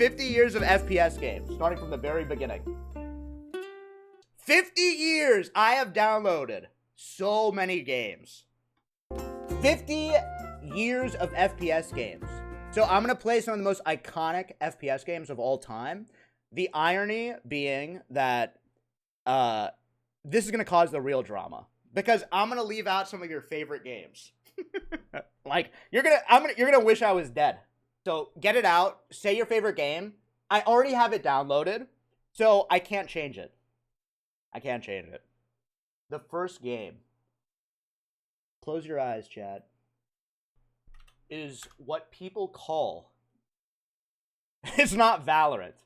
50 years of FPS games, starting from the very beginning. 50 years I have downloaded so many games. 50 years of FPS games. So I'm going to play some of the most iconic FPS games of all time. The irony being that this is going to cause the real drama. Because I'm going to leave out some of your favorite games. Like, you're gonna wish I was dead. So get it out. Say your favorite game. I already have it downloaded. So I can't change it. I can't change it. The first game. Close your eyes, chat. Is what people call. It's not Valorant.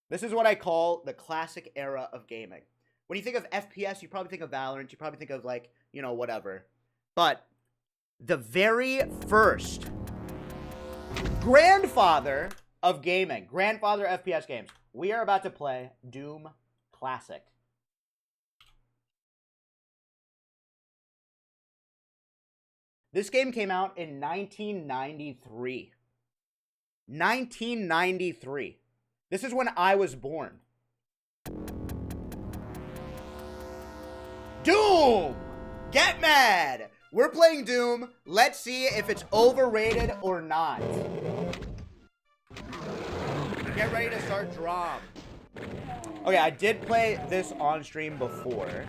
This is what I call the classic era of gaming. When you think of FPS, you probably think of Valorant. You probably think of, like, you know, whatever. But the very first grandfather of gaming, grandfather FPS games, we are about to play Doom Classic. This game came out in 1993. 1993. This is when I was born. Doom! Get mad! We're playing Doom. Let's see if it's overrated or not. Get ready to start Drum. Okay, I did play this on stream before.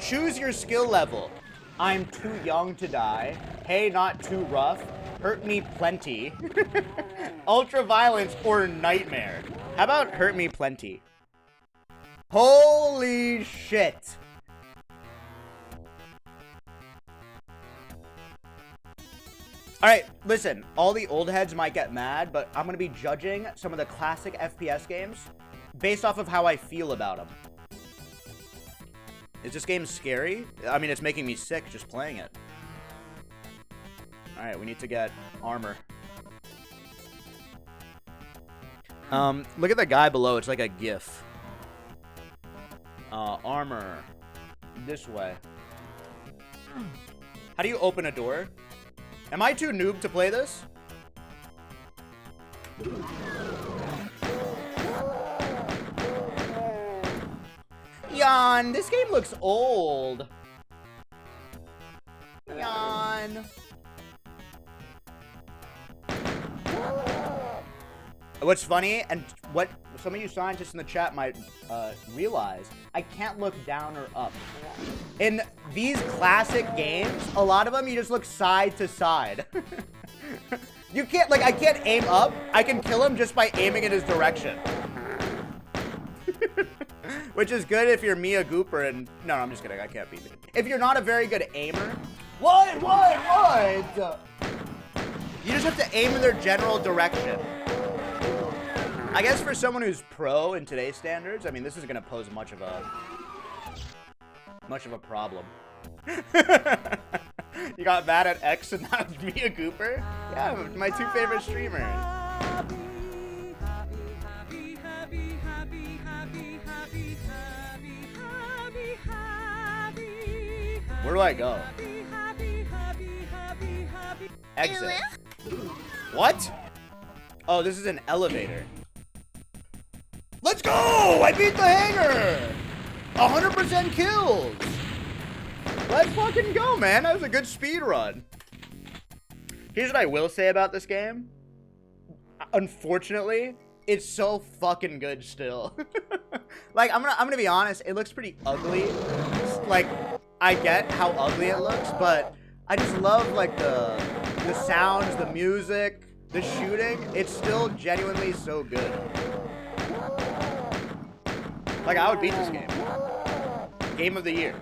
Choose your skill level. I'm too young to die. Hey, not too rough. Hurt me plenty. Ultra violence or nightmare. How about hurt me plenty? Holy shit. Alright, listen. All the old heads might get mad, but I'm gonna be judging some of the classic FPS games based off of how I feel about them. Is this game scary? I mean, it's making me sick just playing it. Alright, we need to get armor. Look at the guy below. It's like a GIF. Armor. This way. How do you open a door? Am I too noob to play this? Yawn, this game looks old. Yawn. What's funny, and what some of you scientists in the chat might realize, I can't look down or up. In these classic games, a lot of them, you just look side to side. You can't, like, I can't aim up. I can kill him just by aiming in his direction. Which is good if you're Mia Gooper and... No, I'm just kidding. I can't beat it. If you're not a very good aimer... What? You just have to aim in their general direction. I guess for someone who's pro in today's standards, I mean, this isn't going to pose much of a problem. You got mad at X and not Mia Gooper? Yeah, my two favorite streamers. Where do I go? Exit. What? Oh, this is an elevator. Let's go! I beat the hangar! 100% kills! Let's fucking go, man. That was a good speed run. Here's what I will say about this game. Unfortunately, it's so fucking good still. Like, I'm gonna be honest, it looks pretty ugly. Like, I get how ugly it looks, but I just love, like, the sounds, the music, the shooting. It's still genuinely so good. Like, I would beat this game. Game of the year.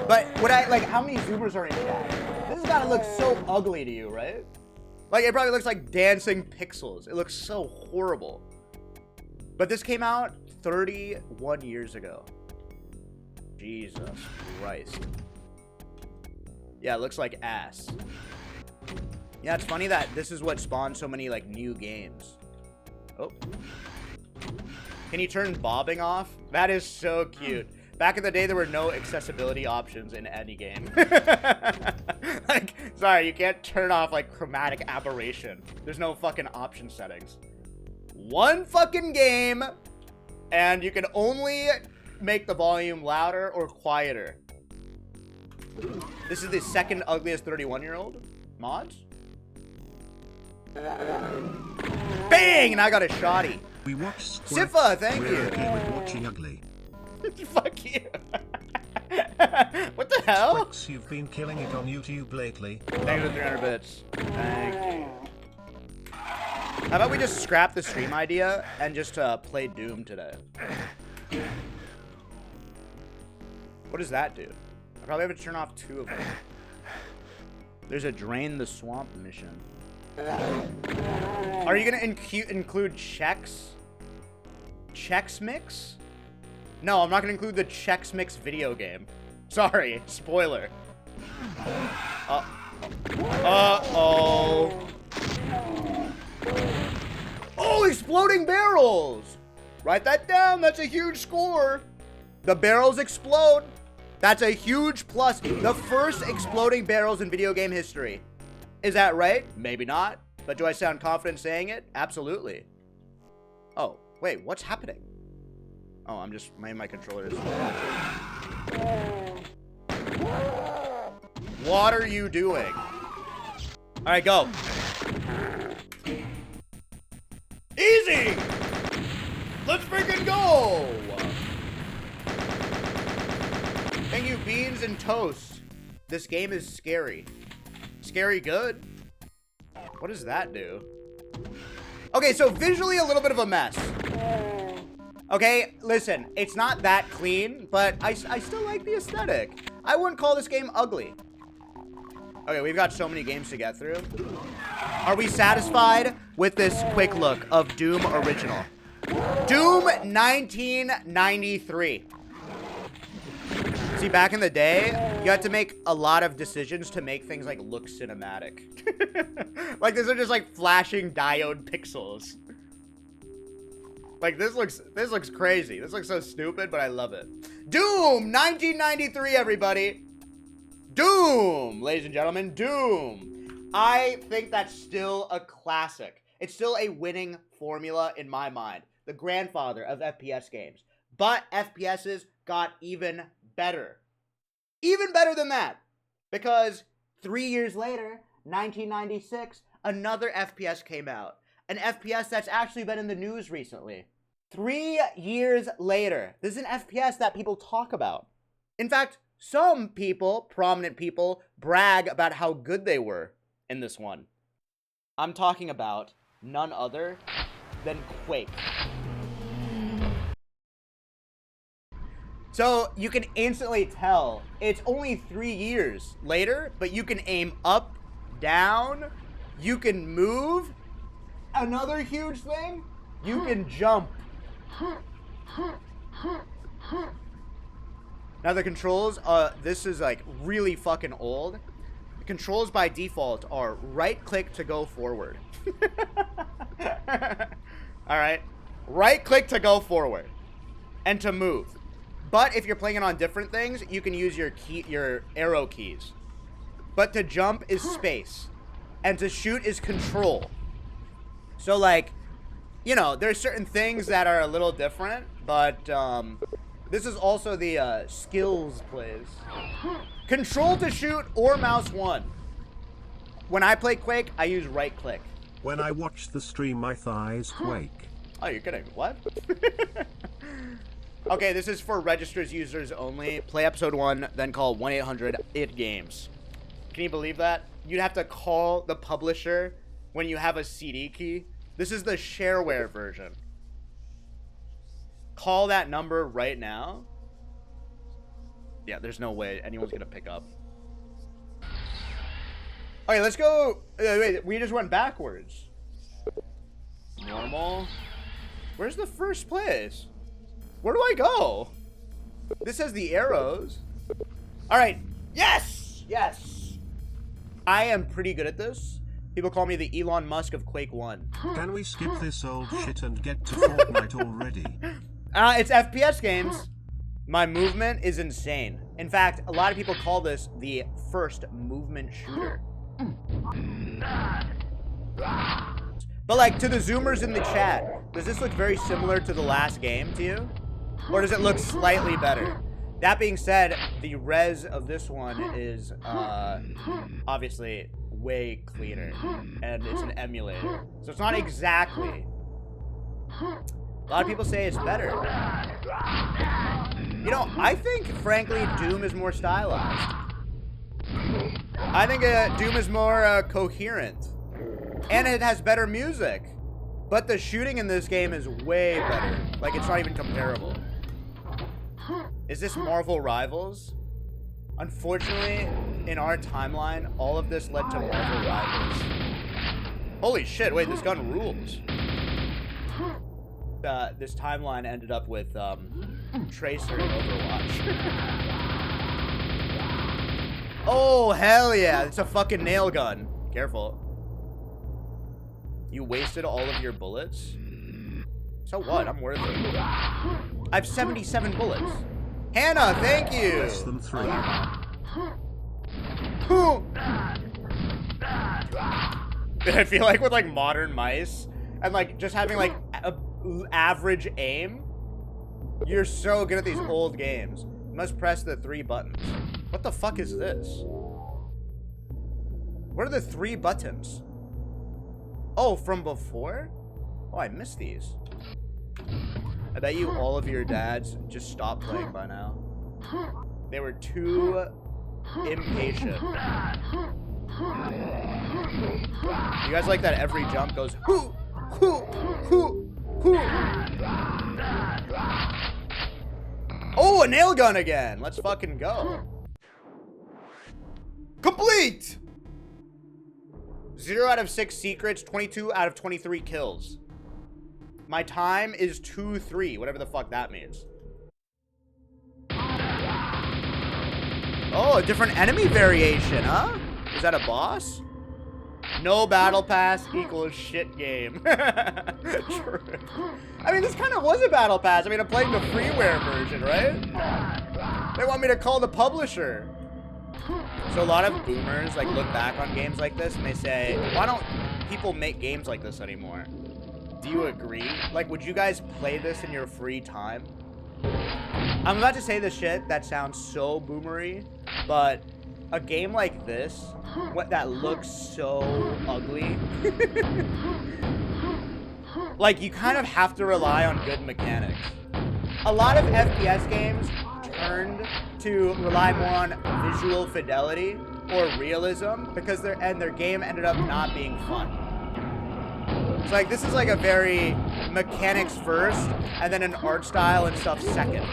But would I, like, how many Zoomers are in chat? This has gotta look so ugly to you, right? Like, it probably looks like dancing pixels. It looks so horrible. But this came out 31 years ago. Jesus Christ. Yeah, it looks like ass. Yeah, it's funny that this is what spawned so many, like, new games. Oh. Can you turn bobbing off? That is so cute. Back in the day, there were no accessibility options in any game. Like, sorry, you can't turn off, like, chromatic aberration. There's no fucking option settings. One fucking game, and you can only make the volume louder or quieter. This is the second ugliest 31-year-old mods. Bang! And I got a shoddy. We watched Sifa, thank you. Watching ugly. Fuck you. What the hell? Squeex, you've been killing it on YouTube lately. Thanks for 300 bits. Thank you. How about we just scrap the stream idea and just play Doom today? What does that do? I probably have to turn off 2 of them. There's a Drain the Swamp mission. Are you gonna include Chex? Chex Mix? No, I'm not gonna include the Chex Mix video game. Sorry, spoiler. Uh-oh. Oh, exploding barrels! Write that down, that's a huge score. The barrels explode. That's a huge plus. The first exploding barrels in video game history. Is that right? Maybe not. But do I sound confident saying it? Absolutely. Oh, wait, what's happening? Oh, I'm just, my controller is... What are you doing? Alright, go. Easy! Let's freaking go! Thank you, Beans and Toast. This game is scary. Scary good? What does that do? Okay, so visually a little bit of a mess. Okay, listen, it's not that clean, but I still like the aesthetic. I wouldn't call this game ugly. Okay, we've got so many games to get through. Are we satisfied with this quick look of Doom Original? Doom 1993. See, back in the day, you had to make a lot of decisions to make things like look cinematic. Like these are just like flashing diode pixels. Like this looks crazy. This looks so stupid, but I love it. Doom 1993, everybody. Doom, ladies and gentlemen, Doom. I think that's still a classic. It's still a winning formula in my mind. The grandfather of FPS games. But FPSs got even better. Even better than that. Because 3 years later, 1996, another FPS came out. An FPS that's actually been in the news recently. 3 years later, this is an FPS that people talk about. In fact, some people, prominent people, brag about how good they were in this one. I'm talking about none other than Quake. So you can instantly tell it's only 3 years later, but you can aim up, down, you can move. Another huge thing, you can jump. Now the controls, this is like really fucking old. The controls by default are right click to go forward. Alright, right click to go forward and to move. But if you're playing it on different things, you can use your arrow keys. But to jump is space. And to shoot is control. So like, you know, there's certain things that are a little different, but this is also the skills plays. Control to shoot or mouse 1. When I play Quake, I use right click. When I watch the stream, my thighs quake. Oh, you're kidding. What? Okay, this is for registered users only. Play episode 1, then call 1-800-IT-GAMES. Can you believe that? You'd have to call the publisher when you have a CD key. This is the shareware version. Call that number right now. Yeah, there's no way anyone's gonna pick up. Okay, let's go. Wait, we just went backwards. Normal. Where's the first place? Where do I go? This has the arrows. All right. Yes! Yes! I am pretty good at this. People call me the Elon Musk of Quake 1. Can we skip this old shit and get to Fortnite already? It's FPS games. My movement is insane. In fact, a lot of people call this the first movement shooter. But like, to the Zoomers in the chat, does this look very similar to the last game to you? Or does it look slightly better? That being said, the res of this one is obviously way cleaner. And it's an emulator. So it's not exactly. A lot of people say it's better. You know, I think, frankly, Doom is more stylized. I think Doom is more coherent. And it has better music. But the shooting in this game is way better. Like, it's not even comparable. Is this Marvel Rivals? Unfortunately, in our timeline, all of this led to Marvel Rivals. Holy shit, wait, this gun rules. This timeline ended up with Tracer in Overwatch. Oh, hell yeah, it's a fucking nail gun. Careful. You wasted all of your bullets? So what? I'm worth it. I have 77 bullets. Hannah, thank you! Less than 3. I feel like with like modern mice and like just having like a average aim, you're so good at these old games. You must press the 3 buttons. What the fuck is this? What are the 3 buttons? Oh, from before? Oh, I missed these. I bet you all of your dads just stopped playing by now. They were too impatient. You guys like that every jump goes hoo, hoo, hoo, hoo. Oh, a nail gun again. Let's fucking go. Complete! 0 out of 6 secrets, 22 out of 23 kills. My time is 2-3, whatever the fuck that means. Oh, a different enemy variation, huh? Is that a boss? No battle pass equals shit game. True. I mean, this kind of was a battle pass. I mean, I'm playing the freeware version, right? They want me to call the publisher. So a lot of boomers like look back on games like this and they say, why don't people make games like this anymore? Do you agree? Like, would you guys play this in your free time? I'm about to say this shit that sounds so boomery, but a game like this, what that looks so ugly, like you kind of have to rely on good mechanics. A lot of FPS games turned to rely more on visual fidelity or realism because their game ended up not being fun. It's like, this is like a very mechanics first, and then an art style and stuff second.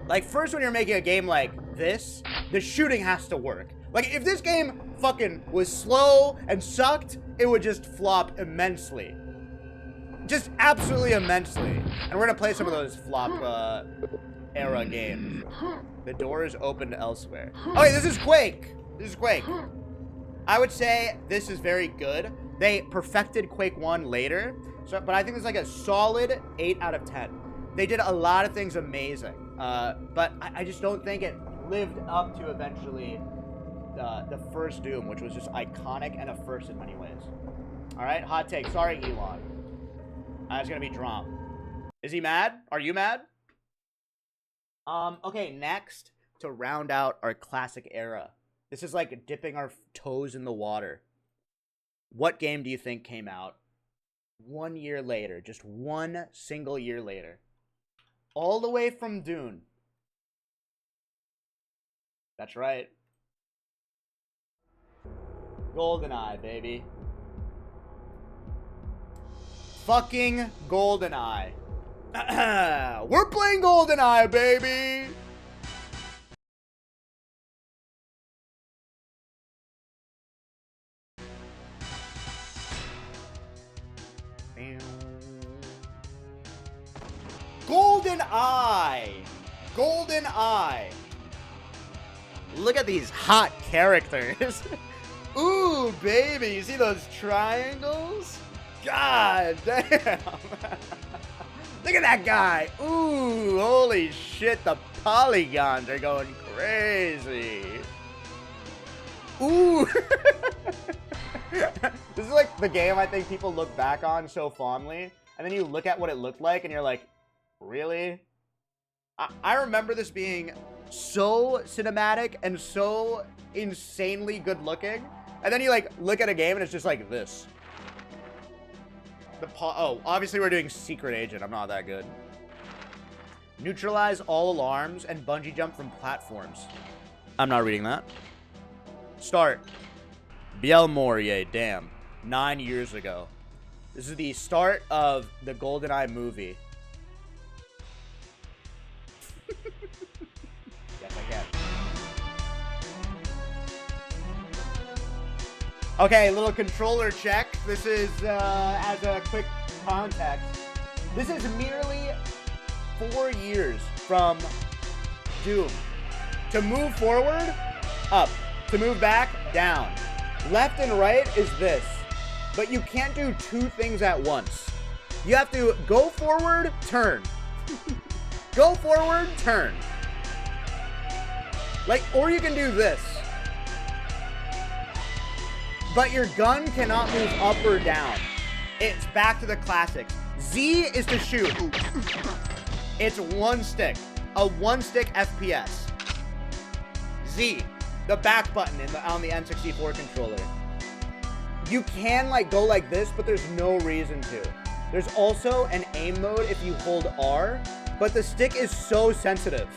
Like, first when you're making a game like this, the shooting has to work. Like, if this game fucking was slow and sucked, it would just flop immensely. Just absolutely immensely. And we're gonna play some of those flop era games. The door is open to elsewhere. Okay, this is Quake. This is Quake. I would say this is very good. They perfected Quake 1 later, but I think it's like a solid 8 out of 10. They did a lot of things amazing, but I just don't think it lived up to eventually the first Doom, which was just iconic and a first in many ways. All right, hot take. Sorry, Elon. It's gonna be dropped. Is he mad? Are you mad? Okay, next, to round out our classic era. This is like dipping our toes in the water. What game do you think came out 1 year later, just one single year later? All the way from Dune. That's right. GoldenEye, baby. Fucking GoldenEye. We're playing GoldenEye, baby! GoldenEye! GoldenEye! Look at these hot characters. Ooh, baby, you see those triangles? God damn. Look at that guy. Ooh, holy shit. The polygons are going crazy. Ooh. This is like the game I think people look back on so fondly. And then you look at what it looked like and you're like, really? I remember this being so cinematic and so insanely good looking. And then you like look at a game and it's just like this. Oh, obviously we're doing Secret Agent. I'm not that good. Neutralize all alarms and bungee jump from platforms. I'm not reading that. Start. Biel Morier, damn. 9 years ago. This is the start of the GoldenEye movie. Yes, I can. Okay, little controller check. This is, as a quick context, this is merely 4 years from Doom. To move forward, up. To move back, down. Left and right is this. But you can't do two things at once. You have to go forward, turn. Go forward, turn. Like, or you can do this. But your gun cannot move up or down. It's back to the classics. Z is to shoot. It's one stick. A one-stick FPS. Z, the back button on the N64 controller. You can like go like this, but there's no reason to. There's also an aim mode if you hold R, but the stick is so sensitive.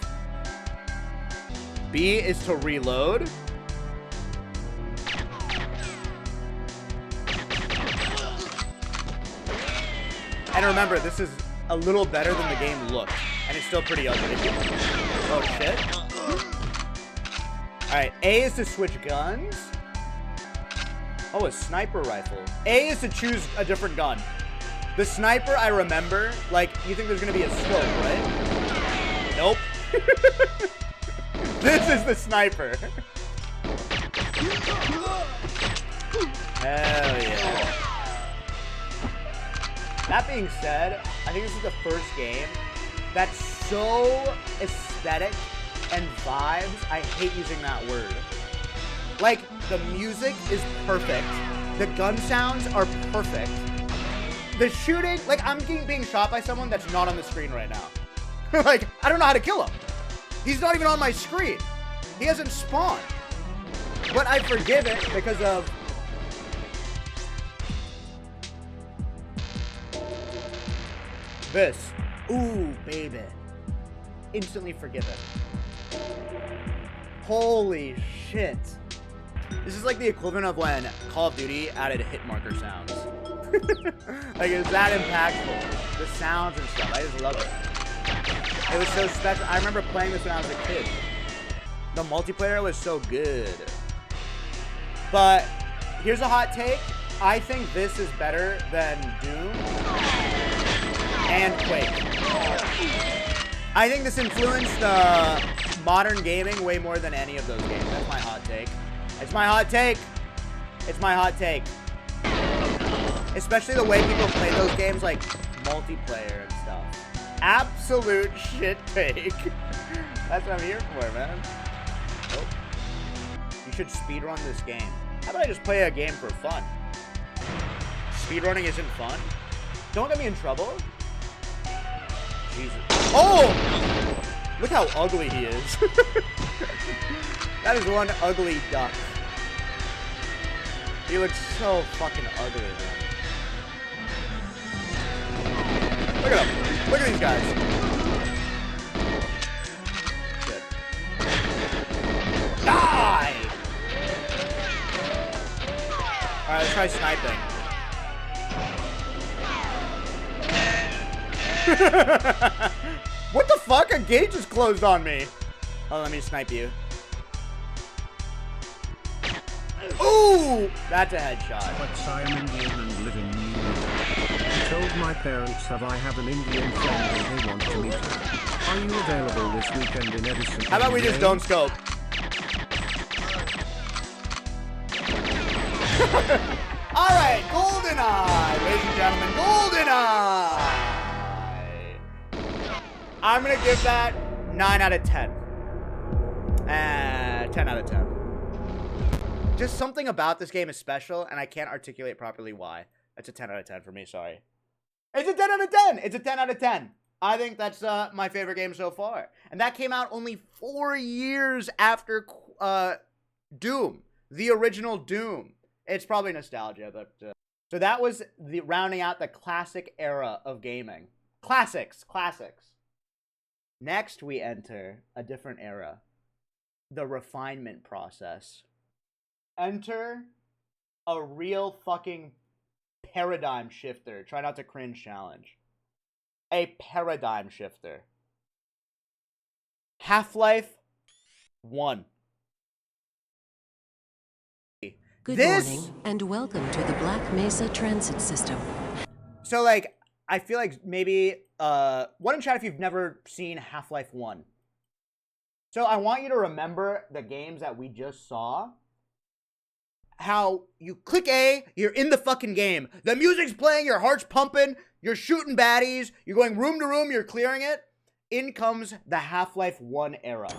B is to reload. And remember, this is a little better than the game looks, and it's still pretty ugly. Oh shit. Alright, A is to switch guns. Oh, a sniper rifle. A is to choose a different gun. The sniper, I remember, like, you think there's gonna be a scope, right? Nope. This is the sniper. Hell yeah. That being said, I think this is the first game that's so aesthetic and vibes. I hate using that word. Like, the music is perfect. The gun sounds are perfect. The shooting, like, I'm being shot by someone that's not on the screen right now. Like, I don't know how to kill him. He's not even on my screen. He hasn't spawned. But I forgive it because of... this. Ooh, baby. Instantly forgiven. Holy shit. This is like the equivalent of when Call of Duty added hit marker sounds. Like, it's that impactful. The sounds and stuff. I just love it. It was so special. I remember playing this when I was a kid. The multiplayer was so good. But here's a hot take. I think this is better than Doom and Quake. I think this influenced modern gaming way more than any of those games. That's my hot take. It's my hot take. It's my hot take. Especially the way people play those games, like multiplayer and stuff. Absolute shit take. That's what I'm here for, man. Oh. You should speedrun this game. How about I just play a game for fun? Speedrunning isn't fun. Don't get me in trouble. Jesus. Oh! Look how ugly he is. That is one ugly duck. He looks so fucking ugly, man. Look at him. Look at these guys. Shit. Die! Alright, let's try sniping. What the fuck? A gate just closed on me. Oh, let me snipe you. Ooh! That's a headshot. But I am Indian and live in New York. I told my parents I have an Indian friend and they want to meet her. Are you available this weekend in Edison? How about we just don't scope? Alright, GoldenEye! Ladies and gentlemen, GoldenEye! I'm gonna give that 9 out of 10. 10 out of 10. Just something about this game is special, and I can't articulate properly why. That's a 10 out of 10 for me, sorry. It's a 10 out of 10! It's a 10 out of 10. I think that's my favorite game so far. And that came out only 4 years after Doom. The original Doom. It's probably nostalgia, but... So that was the rounding out the classic era of gaming. Classics. Next, we enter a different era. The refinement process. Enter a real fucking paradigm shifter. Try not to cringe challenge. A paradigm shifter. Half-Life 1. Good morning, and welcome to the Black Mesa Transit System. So, like, I feel like maybe, one in chat if you've never seen Half-Life 1. So I want you to remember the games that we just saw. How you click A, you're in the fucking game. The music's playing, your heart's pumping, you're shooting baddies, you're going room to room, you're clearing it. In comes the Half-Life 1 era.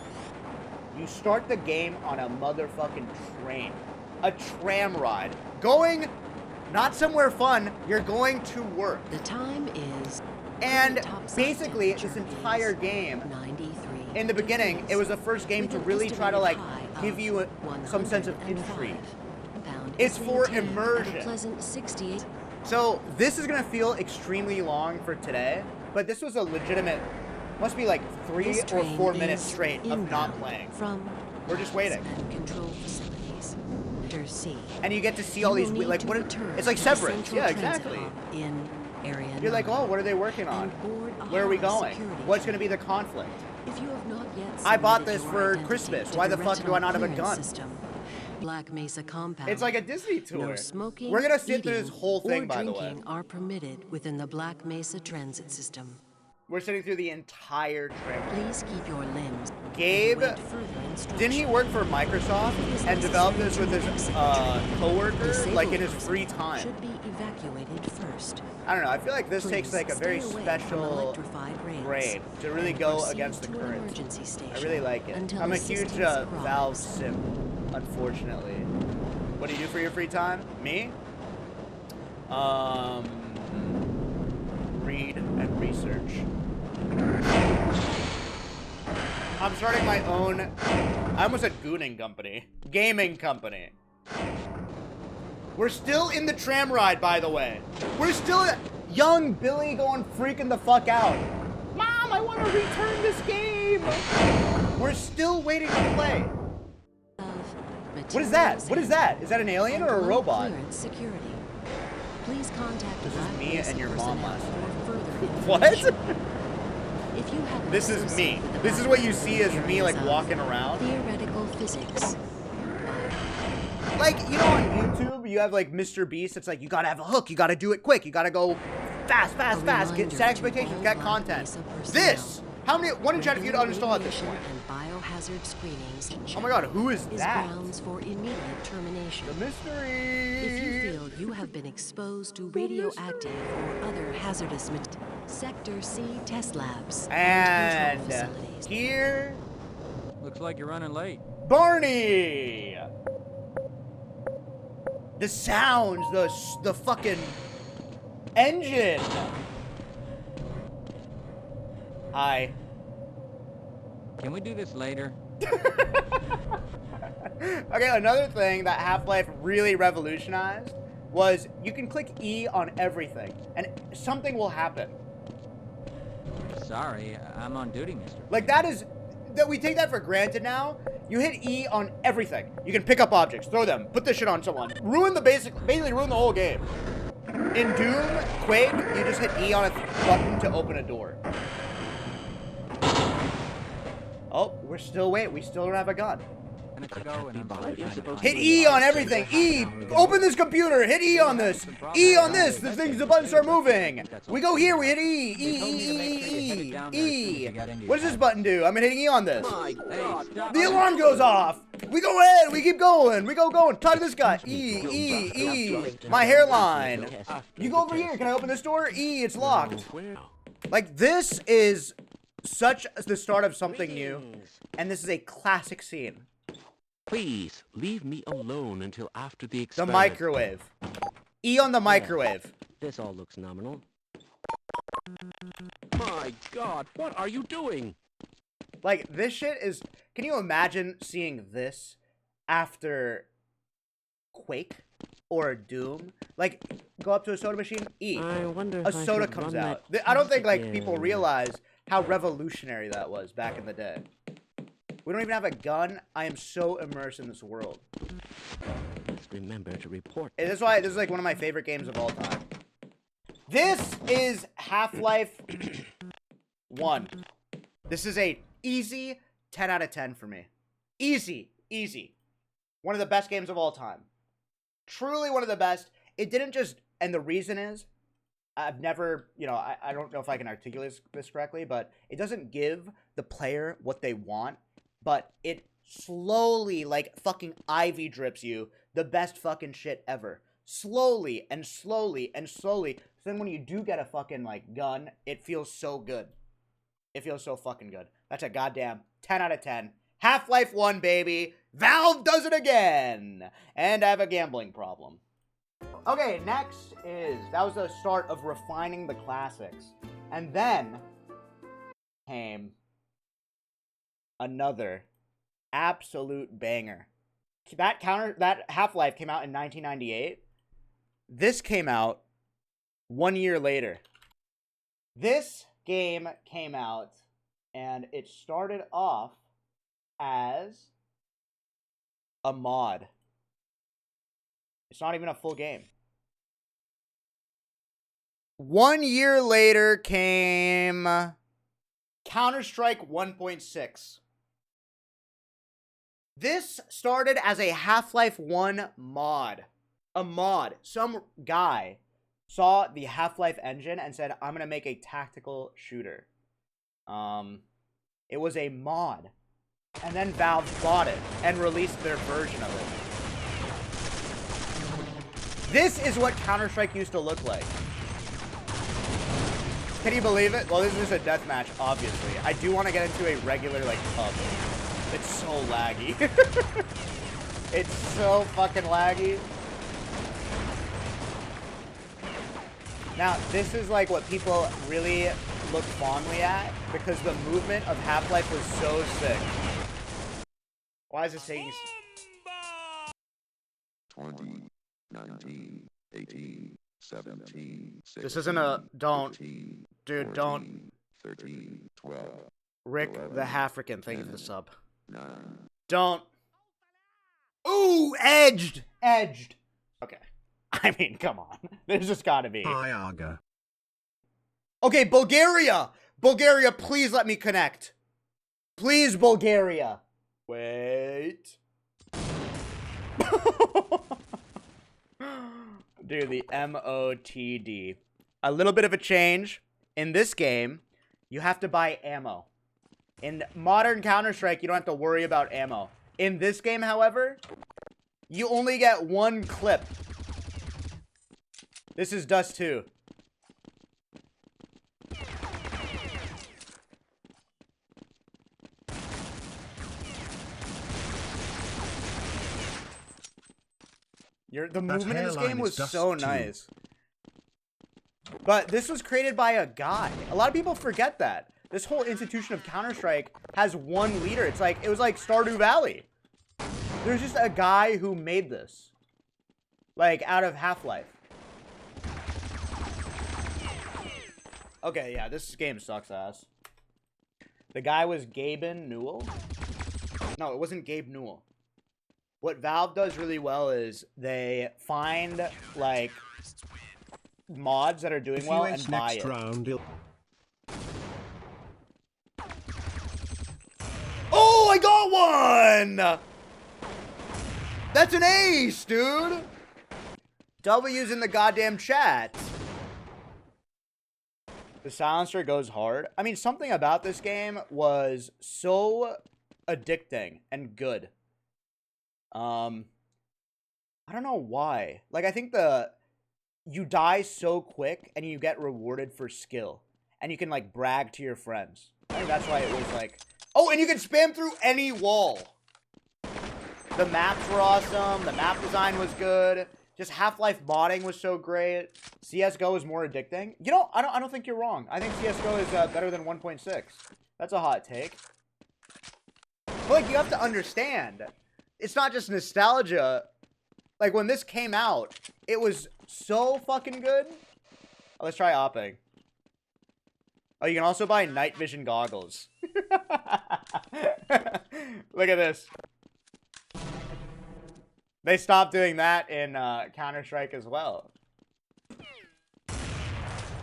You start the game on a motherfucking train. A tram ride. Going, not somewhere fun, you're going to work. The time is... And basically, this entire game, 93. in the beginning, it was the first game to really try to, like, give you some sense of intrigue. It's for immersion. Pleasant 68. So, this is going to feel extremely long for today, but this was a legitimate, must be like 3 or 4 minutes straight of not playing. We're just waiting. Control facilities. C. And you get to see all these, like, what it's like Severance. Yeah, exactly. In area You're like, oh, what are they working on? Where are we going? What's going to be the conflict? If you have not yet I bought this for Christmas. Why the fuck do I not have a gun? Black Mesa compound. It's like a Disney tour. No smoking, We're gonna sit through this whole thing, by the way. drinking are permitted within the Black Mesa transit system. We're sitting through the entire tram. Please keep your limbs. Gabe, didn't he work for Microsoft and develop this with his coworker, like in his free time? Should be evacuated first. I don't know. I feel like this takes like a very special grade to really go against the current. I really like it. I'm a huge Valve sim, unfortunately. What do you do for your free time? Me? Read and research. I'm starting my own, I almost said gooning company. Gaming company. We're still in the tram ride, by the way. We're still young Billy going freaking the fuck out. Mom, I want to return this game. We're still waiting to play. What is that? What is that? Is that an alien or a robot? Security. Please contact this is me and your mom last night. What? If you have this is me. This is what you see as me, like, walking around. Theoretical physics. Like, you know, on YouTube, you have, like, Mr. Beast. It's like, you gotta have a hook. You gotta do it quick. You gotta go fast. Get set expectations. Get content. This! How many? One in chat if you'd uninstall at this point. Biohazard screenings. Oh my god, who is that? Grounds for immediate termination. The mystery. If you feel you have been exposed to radioactive or other hazardous materials, Sector C test labs and control facilities. Here. Looks like you're running late. Barney. The sounds, the fucking engine. Hi. Can we do this later? Okay, another thing that Half-Life really revolutionized was you can click E on everything, and something will happen. Sorry, I'm on duty, mister. Like, we take that for granted now. You hit E on everything. You can pick up objects, throw them, put this shit on someone. Basically ruin the whole game. In Doom, Quake, you just hit E on a button to open a door. Oh, we're still waiting. We still don't have a gun. Hit E on everything. E! Open this computer. Hit E on this. E on this. The buttons start moving. We go here. We hit E. E. What does this button do? I'm hitting E on this. The alarm goes off. We go ahead. We keep going. We go going. Talk to this guy. E. My hairline. You go over here. Can I open this door? E. It's locked. Like, this is such the start of something new, and this is a classic scene. Please leave me alone until after the The experiment. microwave. E on the microwave. This all looks nominal. My God, what are you doing? Like, this shit is... Can you imagine seeing this after Quake or Doom? Like, go up to a soda machine, E. I wonder A if I soda should comes run out. that I don't think, like, test people again. realize how revolutionary that was back in the day. We don't even have a gun. I am so immersed in this world. Let's remember to report. This is why this is, like, one of my favorite games of all time. This is Half-Life 1. This is a easy 10 out of 10 for me. Easy. Easy. One of the best games of all time. Truly one of the best. It didn't just... And the reason is, I've never... You know, I don't know if I can articulate this correctly, but it doesn't give the player what they want, but it slowly, like, fucking Ivy drips you the best fucking shit ever. Slowly and slowly and slowly. So then when you do get a fucking, like, gun, it feels so good. It feels so fucking good. That's a goddamn 10 out of 10. Half-Life 1, baby. Valve does it again. And I have a gambling problem. Okay, next is... That was the start of refining the classics. And then came another absolute banger. That Half-Life came out in 1998. This came out 1 year later. This game came out, and it started off as a mod. It's not even a full game. 1 year later came Counter-Strike 1.6. This started as a Half-Life 1 mod. A mod. Some guy saw the Half-Life engine and said, I'm going to make a tactical shooter. It was a mod. And then Valve bought it and released their version of it. This is what Counter-Strike used to look like. Can you believe it? Well, this is just a deathmatch, obviously. I do want to get into a regular, like, pub. It's so laggy. It's so fucking laggy. Now, this is like what people really look fondly at because the movement of Half-Life was so sick. Why is this taking... 20, 19, 18, 17, 16, This isn't a... Don't. 15, Dude, 14, don't. 13, 12, Rick 11, the Halfrican, thank you for the 10, sub. 9. Don't. Ooh, edged! Edged. Okay. I mean, come on. There's just gotta be. Iaga. Okay, Bulgaria! Bulgaria, please let me connect. Please, Bulgaria. Wait. Dude, the MOTD. A little bit of a change. In this game, you have to buy ammo. In modern Counter-Strike, you don't have to worry about ammo. In this game, however, you only get one clip. This is Dust 2. The movement in this game was so nice. But this was created by a guy. A lot of people forget that. This whole institution of Counter-Strike has one leader. It was like Stardew Valley. There's just a guy who made this. Like, out of Half-Life. Okay, yeah, this game sucks ass. The guy was Gaben Newell? No, it wasn't Gabe Newell. What Valve does really well is they find, like, mods that are doing well and buy it. Oh, I got one! That's an ace, dude! W's in the goddamn chat. The silencer goes hard. I mean, something about this game was so addicting and good. I don't know why. Like, I think you die so quick and you get rewarded for skill. And you can, like, brag to your friends. I think that's why it was like... Oh, and you can spam through any wall. The maps were awesome. The map design was good. Just Half-Life modding was so great. CSGO is more addicting. You know, I don't think you're wrong. I think CSGO is better than 1.6. That's a hot take. But, like, you have to understand, it's not just nostalgia. Like, when this came out, it was so fucking good. Oh, let's try opping. Oh, you can also buy night vision goggles. Look at this. They stopped doing that in Counter-Strike as well.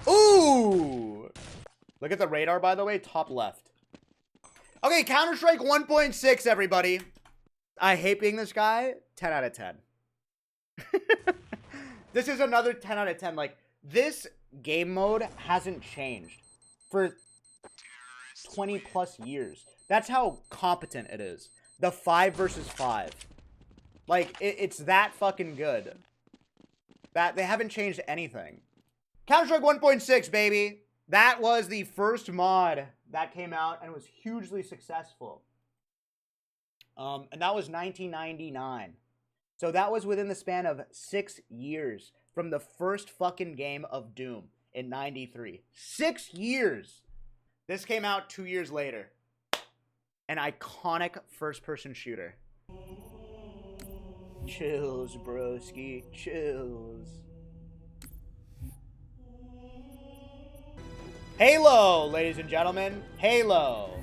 Ooh! Look at the radar, by the way, top left. Okay, Counter-Strike 1.6, everybody. I hate being this guy. 10 out of 10. This is another 10 out of 10. Like, this game mode hasn't changed for 20 plus years. That's how competent it is. The 5 versus 5. Like, it's that fucking good. That they haven't changed anything. Counter-Strike 1.6, baby. That was the first mod that came out and was hugely successful. And that was 1999. So that was within the span of 6 years from the first fucking game of Doom in 93. 6 years! This came out 2 years later. An iconic first-person shooter. Chills, broski. Chills. Halo, ladies and gentlemen. Halo.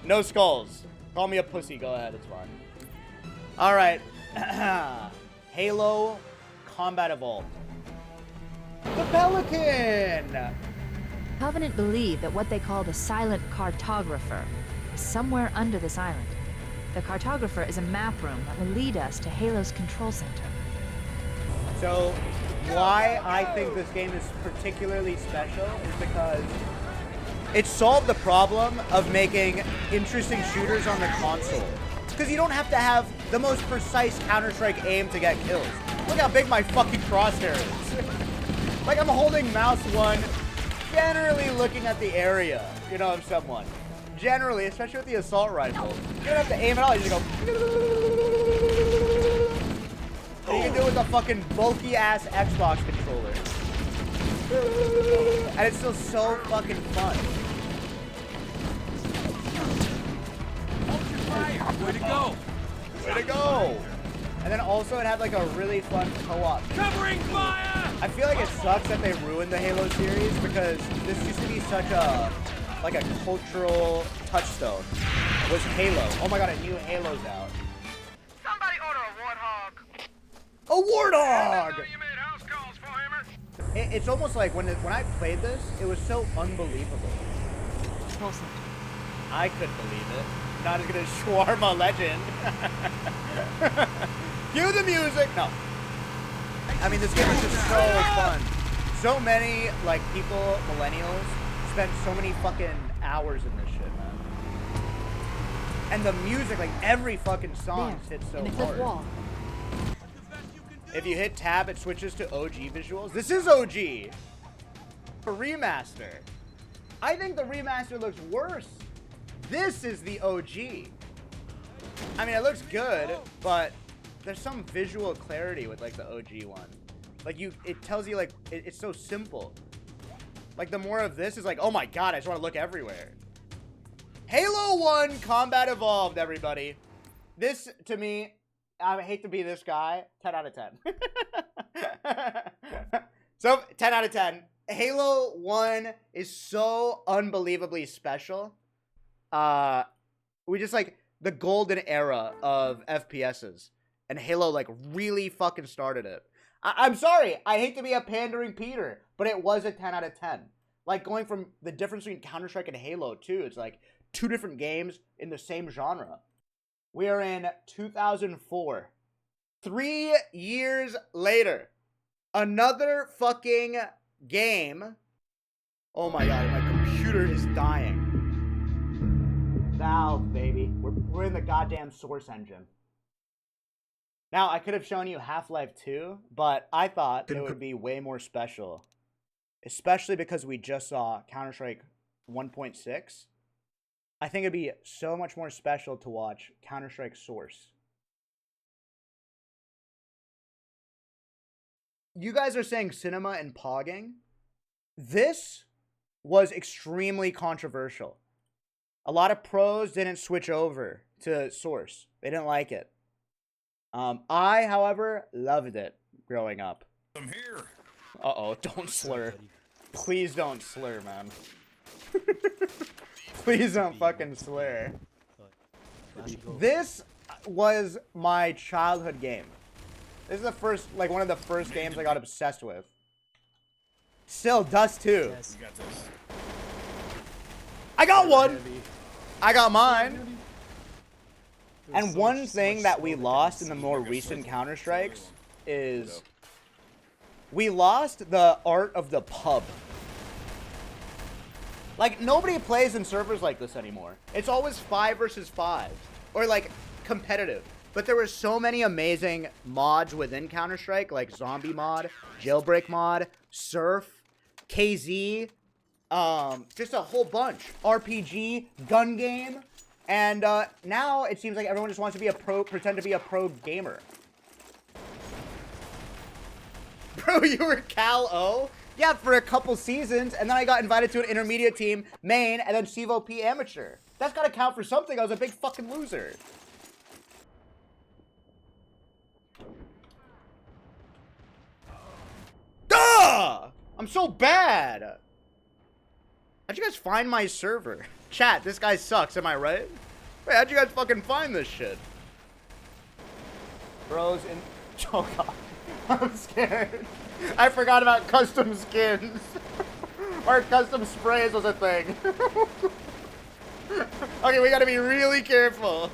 No skulls. Call me a pussy. Go ahead. It's fine. All right. Halo Combat Evolved. The Pelican! Covenant believe that what they call the silent cartographer is somewhere under this island. The cartographer is a map room that will lead us to Halo's control center. So, why I think this game is particularly special is because it solved the problem of making interesting shooters on the console. Because you don't have to have the most precise Counter-Strike aim to get kills. Look how big my fucking crosshair is. Like, I'm holding mouse 1, generally looking at the area, you know, of someone. Generally, especially with the assault rifle. You don't have to aim at all, you just go... And you can do it with a fucking bulky-ass Xbox controller. And it's still so fucking fun. Way to go! Way to go! And then also it had like a really fun co-op. Covering fire! I feel like it sucks that they ruined the Halo series because this used to be such a like a cultural touchstone. Was Halo. Oh my god, a new Halo's out. Somebody order a warthog. A warthog! You made house calls for him. It's almost like when I played this, it was so unbelievable. Control center. I couldn't believe it. Not as good as Shawarma Legend. Cue the music! No. I mean, this game is just so fun. So many, like, people, millennials, spend so many fucking hours in this shit, man. And the music, like, every fucking song hits so in the cliff hard. wall. If you hit tab, it switches to OG visuals. This is OG! A remaster. I think the remaster looks worse. This is the OG. I mean, it looks good, but there's some visual clarity with, like, the OG one. Like, it tells you, like, it's so simple. Like, the more of this is like, oh my god, I just want to look everywhere. Halo 1 Combat Evolved, everybody. This, to me, I hate to be this guy, 10 out of 10. So, 10 out of 10. Halo 1 is so unbelievably special. We just, like, the golden era of FPSs. And Halo, like, really fucking started it. I'm sorry, I hate to be a pandering Peter, but it was a 10 out of 10. Like, going from the difference between Counter-Strike and Halo 2, it's like 2 different games in the same genre. We are in 2004. 3 years later. Another fucking game. Oh my god, my computer is dying. Valve, baby. We're in the goddamn Source engine. Now, I could have shown you Half-Life 2, but I thought it would be way more special. Especially because we just saw Counter-Strike 1.6, I think it'd be so much more special to watch Counter-Strike Source. You guys are saying cinema and pogging. This was extremely controversial. A lot of pros didn't switch over to Source. They didn't like it. I, however, loved it growing up. I'm here. Uh-oh, don't slur. Please don't slur, man. Please don't fucking slur. This was my childhood game. This is the first, like, one of the first games I got obsessed with. Still, Dust 2. You got this. I got one! I got mine! And one thing that we lost in the more recent Counter-Strikes is we lost the art of the pub. Like, nobody plays in servers like this anymore. It's always 5 versus 5. Or, like, competitive. But there were so many amazing mods within Counter-Strike, like Zombie mod, Jailbreak mod, Surf, KZ, just a whole bunch. RPG, gun game. And now it seems like everyone just wants to be a pro, pretend to be a pro gamer. Bro, you were Cal O? Yeah, for a couple seasons, and then I got invited to an intermediate team, main, and then Civo P amateur. That's gotta count for something. I was a big fucking loser. Duh! I'm so bad. How'd you guys find my server? Chat, this guy sucks, am I right? Wait, how'd you guys fucking find this shit? Bros in... Oh god. I'm scared. I forgot about custom skins. Or custom sprays was a thing. Okay, we gotta be really careful.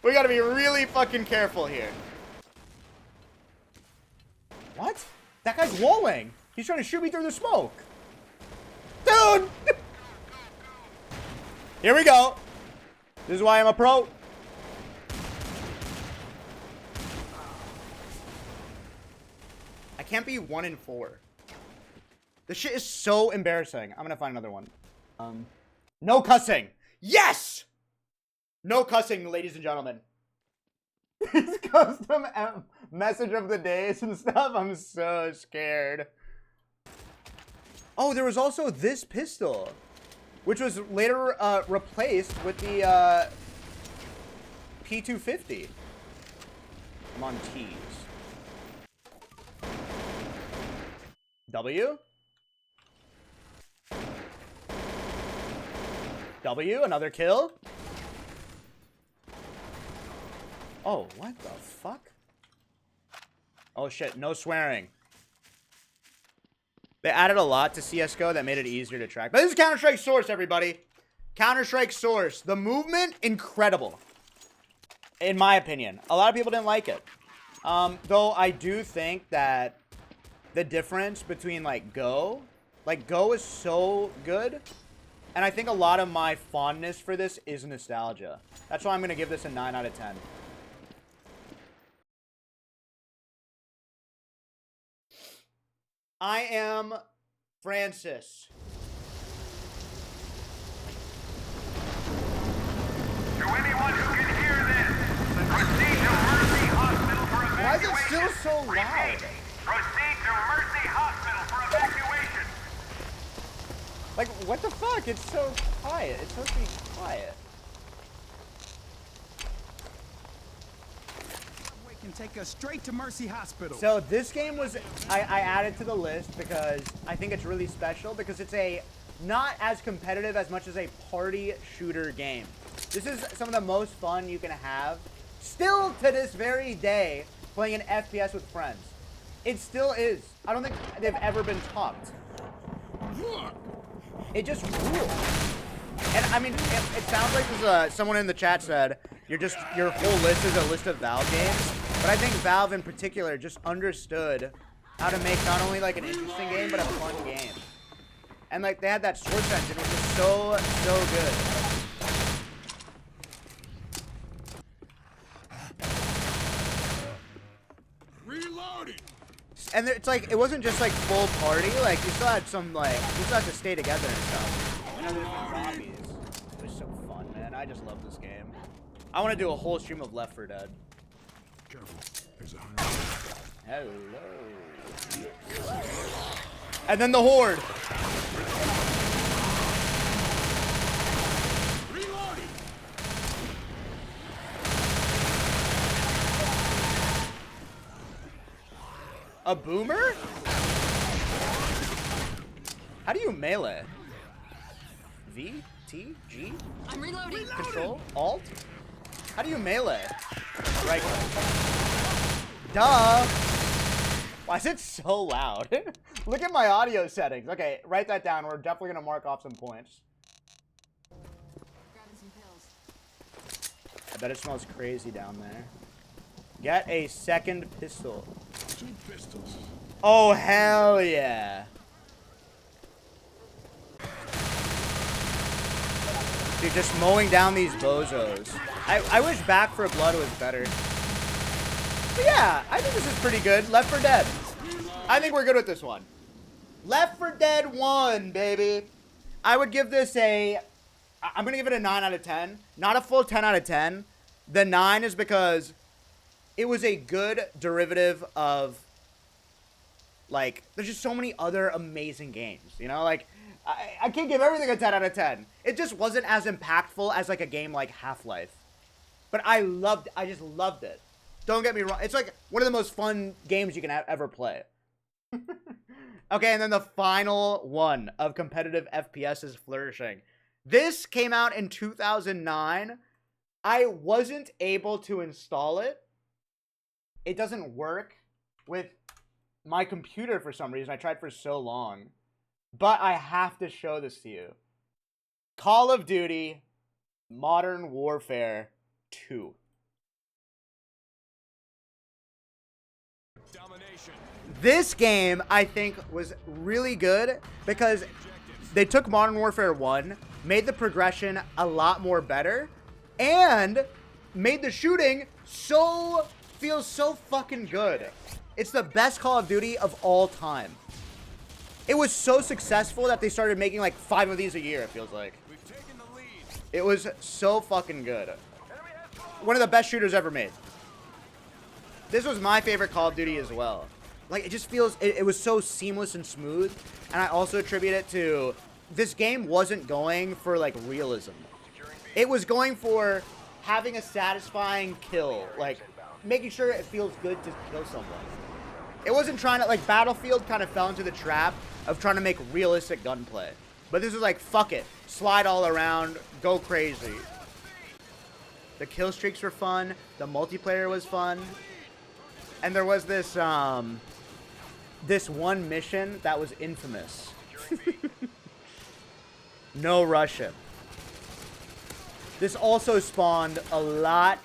We gotta be really fucking careful here. What? That guy's walling. He's trying to shoot me through the smoke. Dude! Here we go. This is why I'm a pro. I can't be 1 in 4. This shit is so embarrassing. I'm gonna find another one. No cussing. Yes! No cussing, ladies and gentlemen. It's custom message of the days and stuff. I'm so scared. Oh, there was also this pistol, which was later replaced with the P250. I'm on T's. W? W, another kill? Oh, what the fuck? Oh shit, no swearing. They added a lot to CSGO that made it easier to track. But this is Counter-Strike Source, everybody. Counter-Strike Source. The movement, incredible. In my opinion. A lot of people didn't like it. Though I do think that the difference between, like, Go is so good. And I think a lot of my fondness for this is nostalgia. That's why I'm going to give this a 9 out of 10. I am Francis. To anyone who can hear this, proceed to Mercy Hospital for evacuation. Why is it still so loud? Proceed to Mercy Hospital for evacuation. Like, what the fuck? It's so quiet. It's supposed to be quiet. We can take us straight to Mercy Hospital. So this game was, I added to the list because I think it's really special because it's a, not as competitive as much as a party shooter game. This is some of the most fun you can have. Still to this very day, playing an FPS with friends. It still is. I don't think they've ever been topped. It just rules. And I mean, it sounds like this, someone in the chat said, your whole list is a list of Valve games. But I think Valve in particular just understood how to make not only like an interesting game, but a fun game. And like they had that Source engine, which is so good. Reloading. And it's like, it wasn't just like full party, like you still had some like, you still had to stay together and stuff. And other different zombies. It was so fun, man. I just love this game. I want to do a whole stream of Left 4 Dead. Careful. There's a hunter. Hello. And then the Horde. Reloading. A boomer? How do you melee? V, T, G? I'm reloading. Control? Alt? How do you melee? Right click. Duh! Why is it so loud? Look at my audio settings. Okay, write that down. We're definitely gonna mark off some points. Grabbing some pills. I bet it smells crazy down there. Get a second pistol. 2 pistols. Oh, hell yeah. Dude, just mowing down these bozos. I wish Back 4 Blood was better. But yeah, I think this is pretty good. Left 4 Dead. I think we're good with this one. Left 4 Dead 1, baby. I would give this I'm going to give it a 9 out of 10. Not a full 10 out of 10. The 9 is because it was a good derivative of, like, there's just so many other amazing games, you know? Like, I can't give everything a 10 out of 10. It just wasn't as impactful as, like, a game like Half-Life. But I just loved it. Don't get me wrong. It's, like, one of the most fun games you can ever play. Okay, and then the final one of competitive FPS is Flourishing. This came out in 2009. I wasn't able to install it. It doesn't work with my computer for some reason. I tried for so long. But I have to show this to you. Call of Duty Modern Warfare 2. Domination. This game, I think, was really good because they took Modern Warfare 1, made the progression a lot more better, and made the shooting feel so fucking good. It's the best Call of Duty of all time. It was so successful that they started making like 5 of these a year, it feels like. We've taken the lead. It was so fucking good. One of the best shooters ever made. This was my favorite Call of Duty as well. Like, it just feels, it was so seamless and smooth. And I also attribute it to, this game wasn't going for, like, realism. It was going for having a satisfying kill. Like, making sure it feels good to kill someone. It wasn't trying to, like, Battlefield kind of fell into the trap of trying to make realistic gunplay. But this was like, fuck it. Slide all around, go crazy. The kill streaks were fun. The multiplayer was fun. And there was this, this one mission that was infamous. No Russian. This also spawned a lot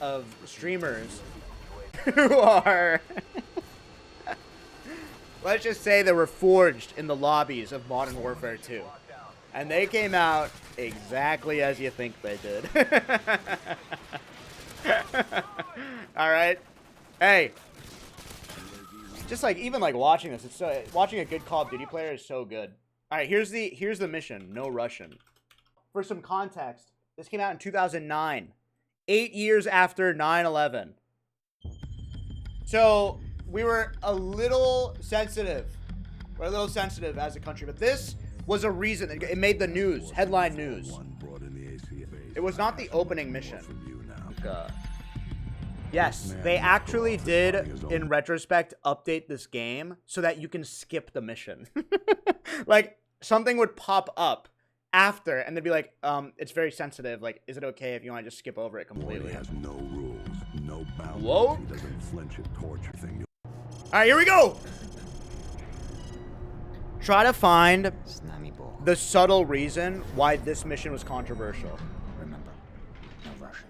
of streamers who are... Let's just say they were forged in the lobbies of Modern Warfare 2. And they came out exactly as you think they did. Alright? Hey. Just like, even like watching this, it's so, watching a good Call of Duty player is so good. Alright, here's the mission. No Russian. For some context, this came out in 2009. 8 years after 9/11. So... we were a little sensitive. We're a little sensitive as a country, but this was a reason. It made the news, headline news. It was not the opening mission. Yes, they actually did, in retrospect, update this game so that you can skip the mission. Like, something would pop up after, and they'd be like, it's very sensitive. Like, is it okay if you want to just skip over it completely? He has no rules, no boundaries. Whoa. He doesn't flinch at torture thing. Alright, here we go! Try to find the subtle reason why this mission was controversial. Remember, no Russian.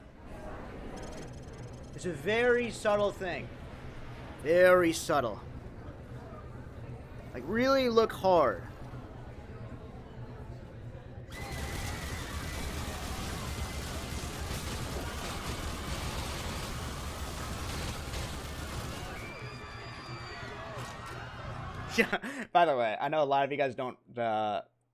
It's a very subtle thing. Very subtle. Like, really look hard. Yeah, by the way, I know a lot of you guys don't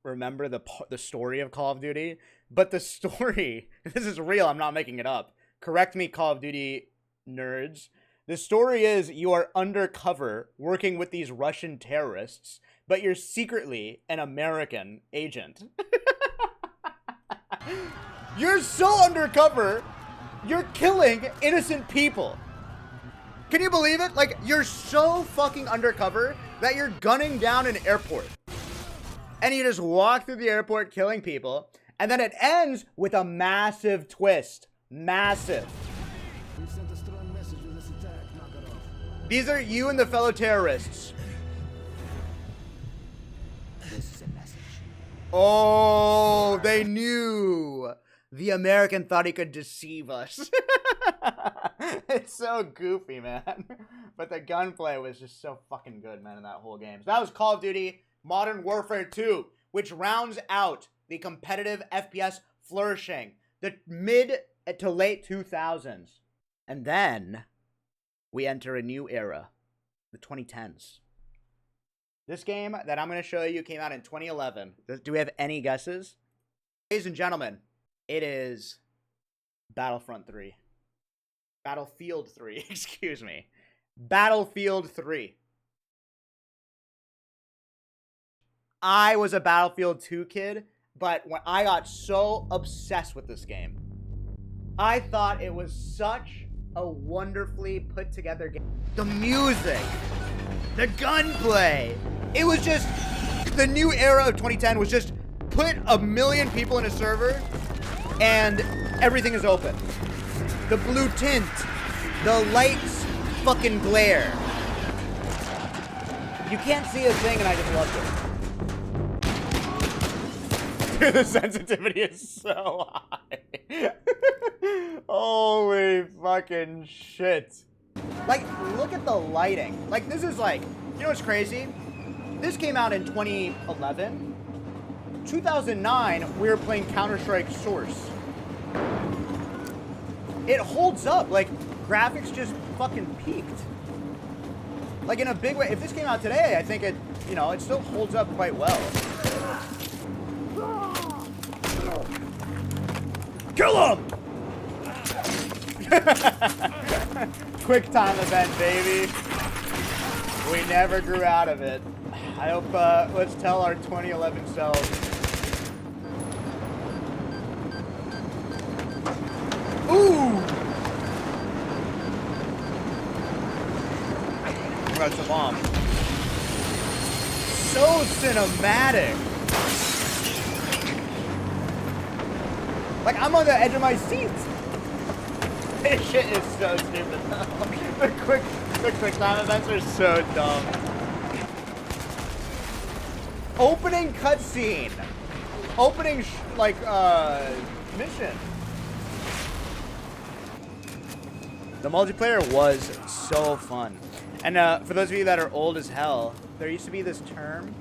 remember the story of Call of Duty, but the story, this is real, I'm not making it up. Correct me, Call of Duty nerds. The story is you are undercover working with these Russian terrorists, but you're secretly an American agent. You're so undercover, you're killing innocent people. Can you believe it? Like, you're so fucking undercover that you're gunning down an airport. And you just walk through the airport killing people. And then it ends with a massive twist. Massive. These are you and the fellow terrorists. This is a message. Oh, they knew. The American thought he could deceive us. It's so goofy, man. But the gunplay was just so fucking good, man, in that whole game. So that was Call of Duty Modern Warfare 2, which rounds out the competitive FPS flourishing, the mid to late 2000s. And then we enter a new era, the 2010s. This game that I'm going to show you came out in 2011. Do we have any guesses? Ladies and gentlemen, it is Battlefront 3. Battlefield 3, excuse me. Battlefield 3. I was a Battlefield 2 kid, but when I got so obsessed with this game, I thought it was such a wonderfully put together game. The music, the gunplay, it was just, the new era of 2010 was just put 1 million people in a server and everything is open. The blue tint, the lights fucking glare. You can't see a thing and I just loved it. Dude, the sensitivity is so high. Holy fucking shit. Like, look at the lighting. Like, this is like, you know what's crazy? This came out in 2011. 2009, we were playing Counter-Strike Source. It holds up. Like, graphics just fucking peaked. Like, in a big way. If this came out today, I think it, you know, it still holds up quite well. Kill him! Quick time event, baby. We never grew out of it. I hope, let's tell our 2011 selves. Ooh! That's a bomb. So cinematic. Like, I'm on the edge of my seat. This shit is so stupid though. The quick time events are so dumb. Opening cutscene. Opening, mission. The multiplayer was so fun. And for those of you that are old as hell, there used to be this term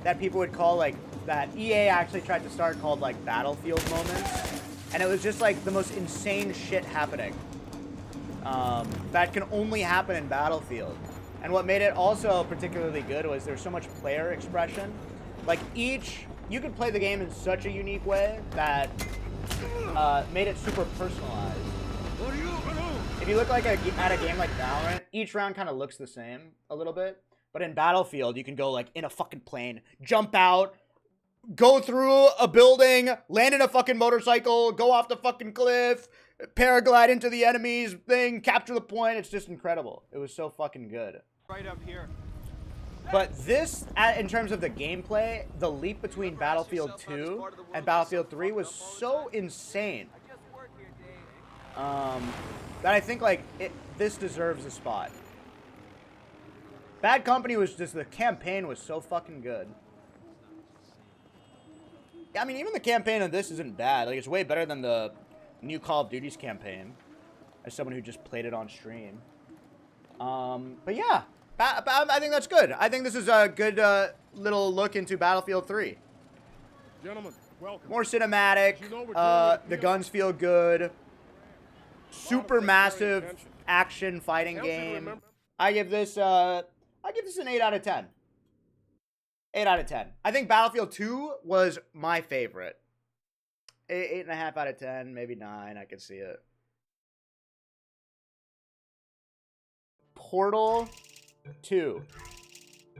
that people would call, like, that EA actually tried to start called, like, Battlefield moments. And it was just, like, the most insane shit happening. That can only happen in Battlefield. And what made it also particularly good was there's so much player expression. Like, you could play the game in such a unique way that made it super personalized. If you look like at a game like Valorant, each round kind of looks the same a little bit. But in Battlefield, you can go, like, in a fucking plane, jump out, go through a building, land in a fucking motorcycle, go off the fucking cliff, paraglide into the enemy's thing, capture the point. It's just incredible. It was so fucking good. Right up here. But this, in terms of the gameplay, the leap between Battlefield 2 and Battlefield 3 was so insane. That I think, like, this deserves a spot. Bad Company was just, the campaign was so fucking good. I mean, even the campaign of this isn't bad. Like, it's way better than the new Call of Duty's campaign, as someone who just played it on stream. But yeah, I think that's good. I think this is a good little look into Battlefield 3. Gentlemen, welcome. More cinematic. The guns feel good. Super massive action fighting game. I give this an 8 out of 10. 8 out of 10. I think Battlefield 2 was my favorite. 8.5 out of 10, maybe 9. I could see it. Portal 2,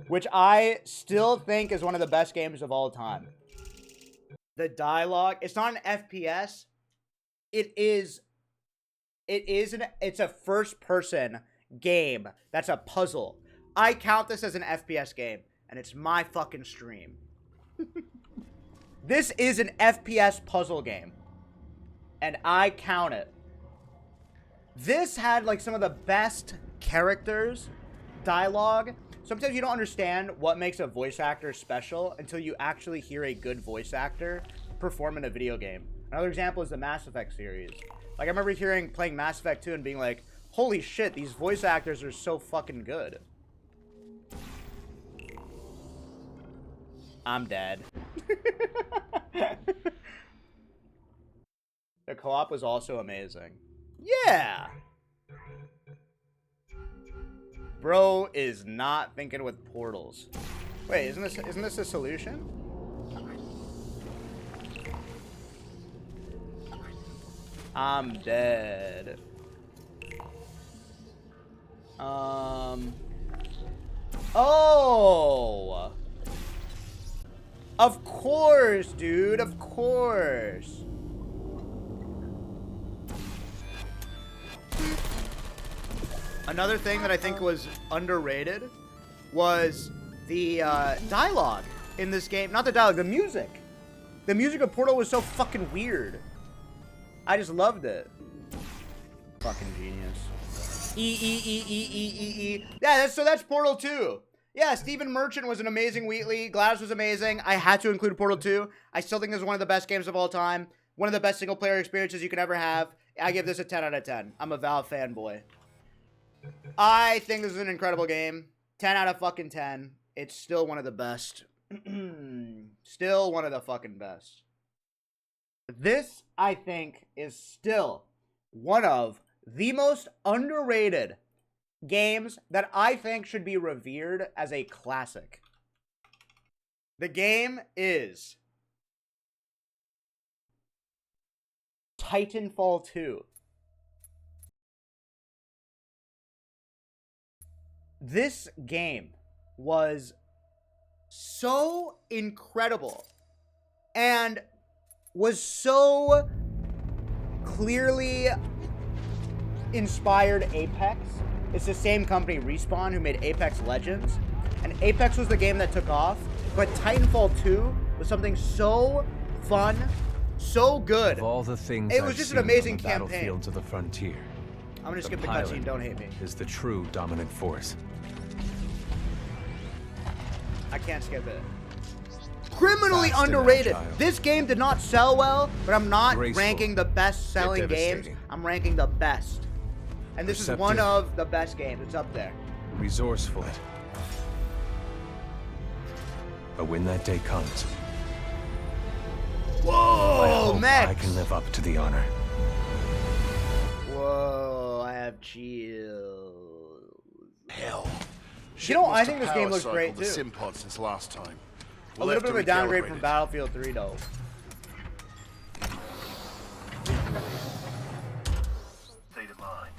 which I still think is one of the best games of all time. The dialogue, it's not an FPS. It's a first-person game that's a puzzle. I count this as an FPS game, and it's my fucking stream. This is an FPS puzzle game, and I count it. This had like some of the best characters, dialogue. Sometimes you don't understand what makes a voice actor special until you actually hear a good voice actor perform in a video game. Another example is the Mass Effect series. Like, I remember playing Mass Effect 2 and being like, holy shit, these voice actors are so fucking good. I'm dead. The co-op was also amazing. Yeah! Bro is not thinking with portals. Wait, isn't this a solution? I'm dead. Oh! Of course, dude. Of course. Another thing that I think was underrated was the dialogue in this game. Not the dialogue, the music. The music of Portal was so fucking weird. I just loved it. Fucking genius. Yeah, that's Portal 2. Yeah, Stephen Merchant was an amazing Wheatley. Gladys was amazing. I had to include Portal 2. I still think this is one of the best games of all time. One of the best single-player experiences you can ever have. I give this a 10 out of 10. I'm a Valve fanboy. I think this is an incredible game. 10 out of fucking 10. It's still one of the best. Still one of the fucking best. This, I think, is still one of the most underrated games that I think should be revered as a classic. The game is Titanfall 2. This game was so incredible and was so clearly inspired Apex. It's the same company, Respawn, who made Apex Legends. And Apex was the game that took off. But Titanfall 2 was something so fun, so good. Of all the things it was just an amazing campaign. Battlefields of the frontier, I'm gonna skip the cutscene, don't hate me. Is the true dominant force. I can't skip it. Criminally underrated. This game did not sell well, but I'm not ranking the best-selling games. I'm ranking the best. And this is one of the best games. It's up there. Resourceful. But when that day comes, whoa, Max! I can live up to the honor. Whoa, I have chills. Hell. You know, I think this game looks great too. Simpod since last time. A little bit of a downgrade from Battlefield 3, though. State of mind.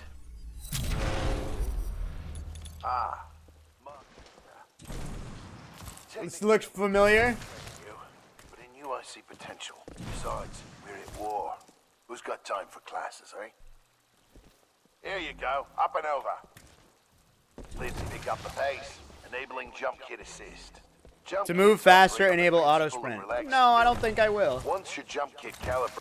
This looks familiar. But in you I see potential. Besides, we're at war. Who's got time for classes, eh? Here you go, up and over. Let's pick up the pace, enabling jump kit assist. To move faster, enable auto sprint. No, I don't think I will. Once your jump kit caliber.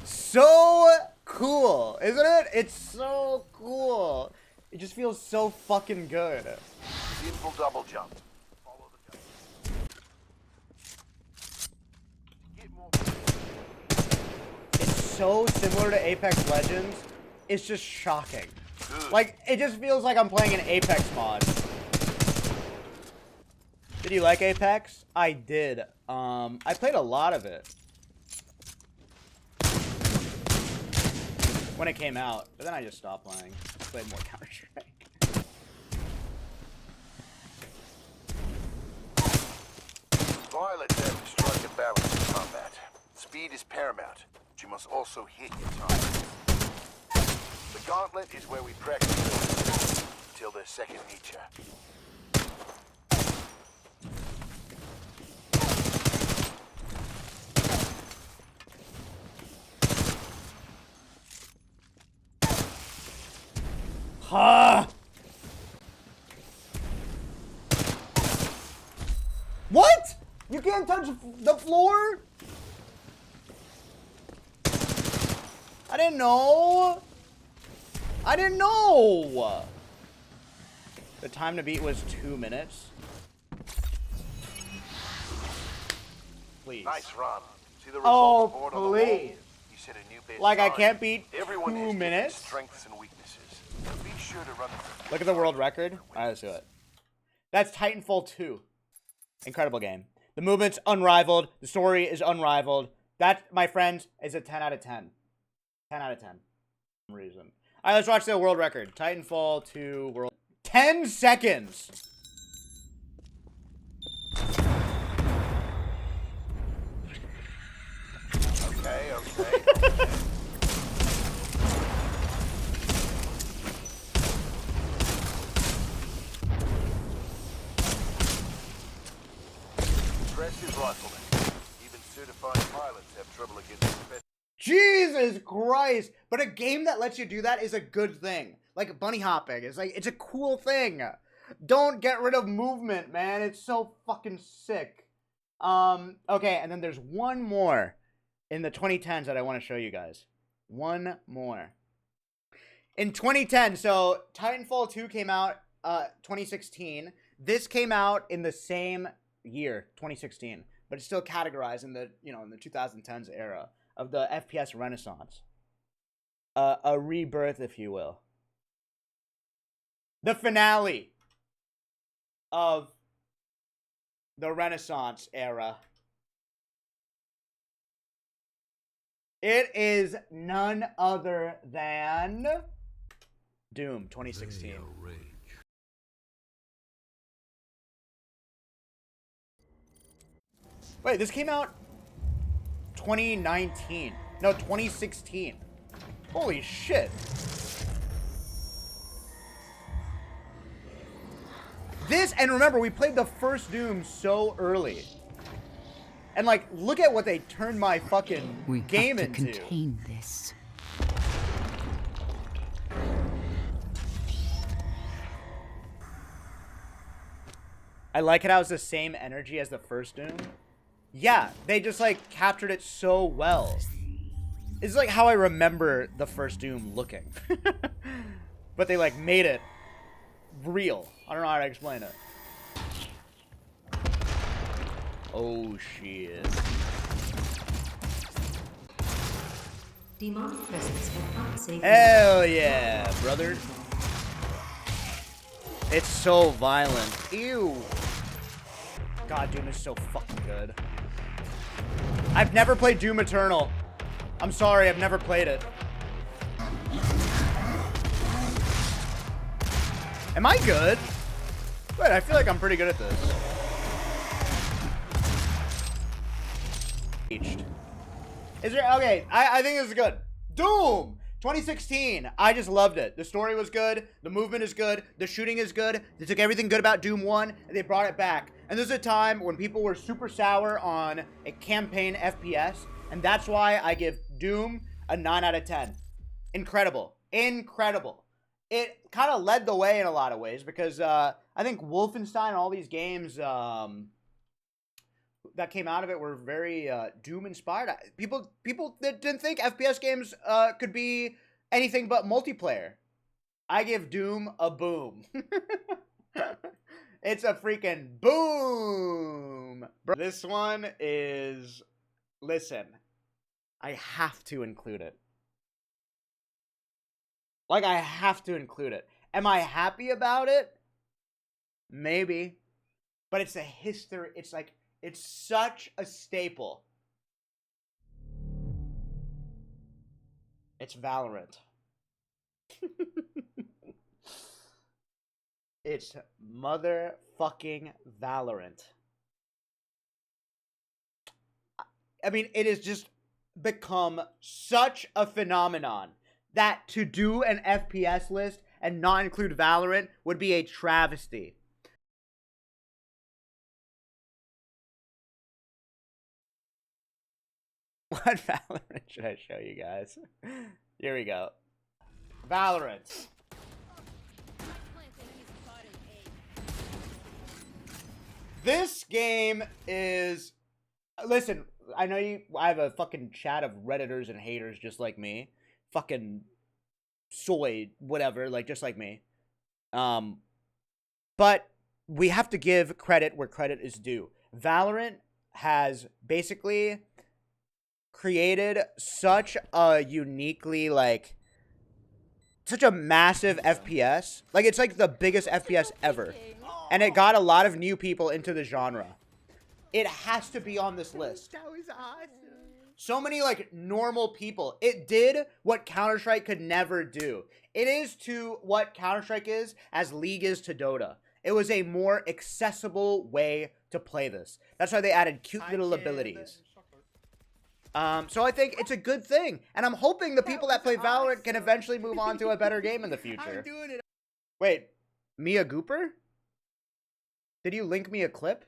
So cool, isn't it? It's so cool. It just feels so fucking good. Simple double jump. Follow the It's so similar to Apex Legends. It's just shocking. Like, it just feels like I'm playing an Apex mod. Did you like Apex? I did. I played a lot of it when it came out, but then I just stopped playing. I played more Counter-Strike. Speed is paramount, but you must also hit your target. The gauntlet is where we practice until their second nature. Ha! What? You can't touch the floor? I didn't know. I didn't know. The time to beat was 2 minutes. Please. Nice run. See the Oh, result board on the wall? please. You set a new best Like I time. can't beat Everyone 2 has different minutes? strengths and weaknesses. Be sure to run the Look at the world record. All right, let's do it. That's Titanfall 2. Incredible game. The movement's unrivaled. The story is unrivaled. That, my friends, is a 10 out of 10. 10 out of 10. For some reason. All right, let's watch the world record. Titanfall 2 world. 10 seconds. Okay. Impressive rifleman. Even certified pilots have trouble against the Jesus Christ. But a game that lets you do that is a good thing. Like bunny hopping. It's a cool thing. Don't get rid of movement, man. It's so fucking sick. Okay, and then there's one more in the 2010s that I want to show you guys. One more. In 2010, so Titanfall 2 came out 2016. This came out in the same year, 2016, but it's still categorized in the, in the 2010s era of the FPS renaissance. A rebirth, if you will. The finale of the Renaissance era. It is none other than Doom 2016. Wait, this came out 2019. No, 2016. Holy shit. This, and remember, we played the first Doom so early. And, like, look at what they turned my fucking game into. We have to contain this. I like it how it's the same energy as the first Doom. Yeah, they just, like, captured it so well. It's like how I remember the first Doom looking. But they, like, made it real. I don't know how to explain it. Oh, shit. Demonic presence at unsafe. Hell yeah, brother. It's so violent. Ew. God, Doom is so fucking good. I've never played Doom Eternal. I'm sorry, I've never played it. Am I good? Wait, I feel like I'm pretty good at this. Is there, okay, I think this is good. Doom 2016. I just loved it. The story was good. The movement is good. The shooting is good. They took everything good about Doom 1 and they brought it back. And this is a time when people were super sour on a campaign FPS. And that's why I give Doom a 9 out of 10. Incredible. Incredible. It kind of led the way in a lot of ways because I think Wolfenstein and all these games that came out of it were very Doom inspired. People that didn't think FPS games could be anything but multiplayer. I give Doom a boom. It's a freaking boom. Bro, this one is, listen, I have to include it. Like, I have to include it. Am I happy about it? Maybe. But it's a history. It's like, it's such a staple. It's Valorant. It's motherfucking Valorant. I mean, it is just become such a phenomenon that to do an FPS list and not include Valorant would be a travesty. What Valorant should I show you guys? Here we go. Valorant. This game is... Listen, I know I have a fucking chat of Redditors and haters just like me. Fucking soy, whatever, like just like me. But we have to give credit where credit is due. Valorant has basically created such a uniquely, like, such a massive FPS. Like, it's like the biggest FPS ever. And it got a lot of new people into the genre. It has to be on this list. That was awesome. So many, like, normal people. It did what Counter-Strike could never do. It is to what Counter-Strike is as League is to Dota. It was a more accessible way to play this. That's why they added cute little abilities. So I think it's a good thing. And I'm hoping the people that play Valorant can eventually move on to a better game in the future. I'm doing it. Wait, Mia Gooper? Did you link me a clip?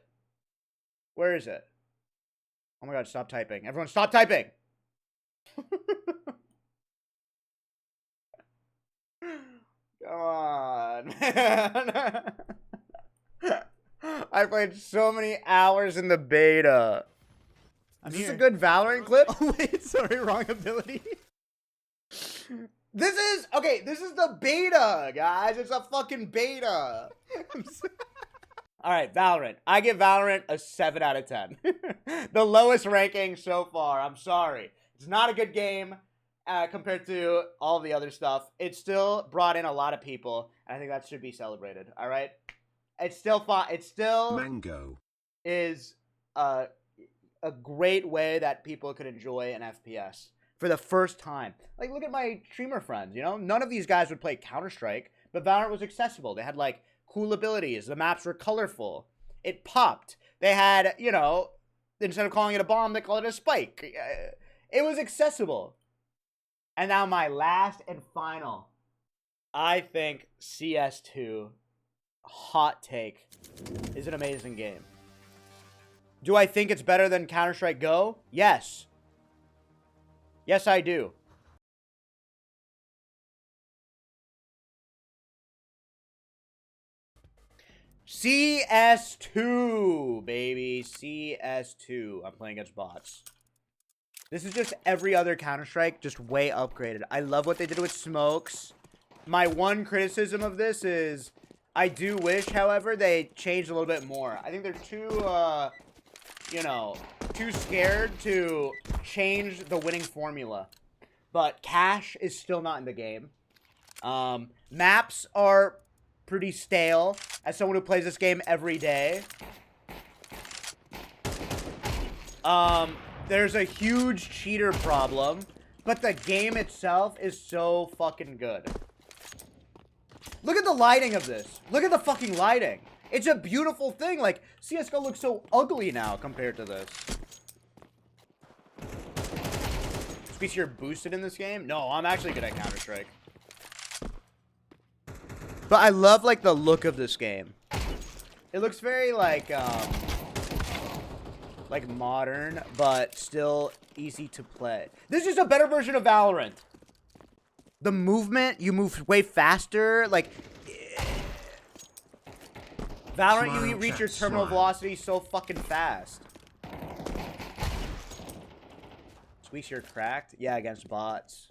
Where is it? Oh my god, stop typing. Everyone stop typing! Come on, man. I played so many hours in the beta. Is this a good Valorant clip? Oh wait, sorry, wrong ability. This is the beta, guys. It's a fucking beta. Alright, Valorant. I give Valorant a 7 out of 10. The lowest ranking so far. I'm sorry. It's not a good game compared to all the other stuff. It still brought in a lot of people, and I think that should be celebrated. Alright? It's still fun. It still Mango is a great way that people could enjoy an FPS for the first time. Like, look at my streamer friends, you know? None of these guys would play Counter-Strike, but Valorant was accessible. They had, like, cool abilities. The maps were colorful. It popped. They had, you know, instead of calling it a bomb, they call it a spike. It was accessible. And now my last and final. I think CS2, hot take, is an amazing game. Do I think it's better than Counter-Strike Go? Yes. Yes, I do. CS2, baby. CS2. I'm playing against bots. This is just every other Counter-Strike, just way upgraded. I love what they did with smokes. My one criticism of this is I do wish, however, they changed a little bit more. I think they're too, you know, too scared to change the winning formula. But cash is still not in the game. Maps are pretty stale as someone who plays this game every day. There's a huge cheater problem, but the game itself is so fucking good. Look at the lighting of this. Look at the fucking lighting. It's a beautiful thing. Like, CSGO looks so ugly now compared to this. Squeex, you're boosted in this game? No, I'm actually good at Counter-Strike. But I love, like, the look of this game. It looks very, like modern, but still easy to play. This is a better version of Valorant. The movement, you move way faster. Like, Valorant, you reach your terminal velocity so fucking fast. Squeex, you're cracked? Yeah, against bots.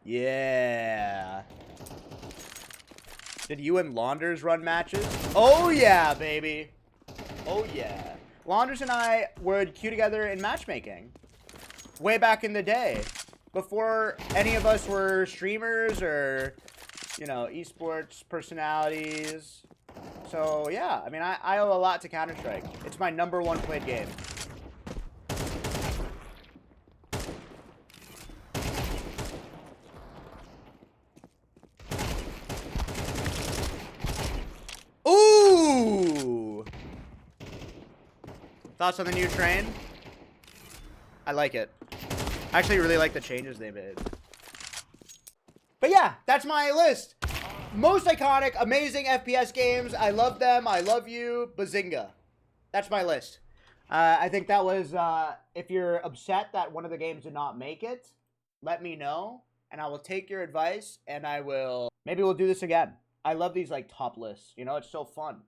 Yeah. Did you and Launders run matches? Oh yeah, baby. Oh yeah. Launders and I would queue together in matchmaking. Way back in the day. Before any of us were streamers or, you know, esports personalities. So yeah, I mean, I owe a lot to Counter-Strike. It's my #1 played game. Ooh! Thoughts on the new train? I like it. I actually really like the changes they made. But yeah, that's my list. Most iconic, amazing FPS games. I love them. I love you. Bazinga. That's my list. I think that was, if you're upset that one of the games did not make it, let me know, and I will take your advice, and maybe we'll do this again. I love these, like, top lists. You know, it's so fun.